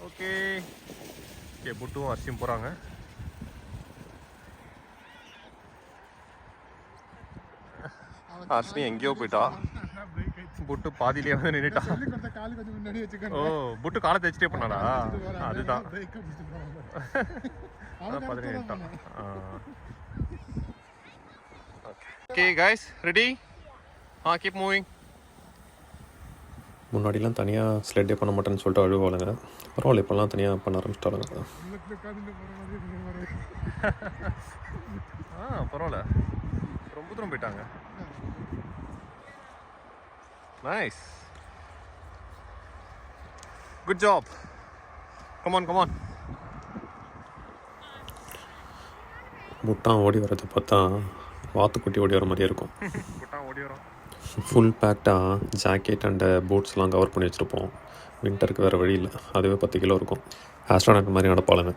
Okay okay, புட்டும் அரிசியும் போகிறாங்க. அஸ்மி எங்கேயோ போயிட்டா. புட்டு பாதியிலே வந்து நின்றுட்டா. ஓ, புட்டு காலை தைச்சிட்டே பண்ணாடா? அதுதான் பாதியிலே நின்றுட்டான். Okay guys, ready? Keep moving. முன்னாடிலாம் தனியாக ஸ்லெட்டே பண்ண மாட்டேன்னு சொல்லிட்டு அழுவாளுங்க. பரவாயில்ல, இப்போல்லாம் தனியாக பண்ண ஆரம்பிச்சிட்டாளுங்க. பரவாயில்ல, ரொம்ப தூரம் போயிட்டாங்க. Nice, good job. Come on come on. புட்டான் ஓடி வரதை பார்த்தா வாத்துக்குட்டி ஓடி வர மாதிரியே இருக்கும். புட்டான் ஓடி வரும். ஃபுல் பேக்டாக ஜாக்கெட் அண்டு பூட்ஸ்லாம் கவர் பண்ணி வச்சுருப்போம். வின்டருக்கு வேறு வழி இல்லை. அதுவே 10 கிலோ இருக்கும். ஆஸ்ட்ரோனாட் மாதிரி நடப்பாளுங்க.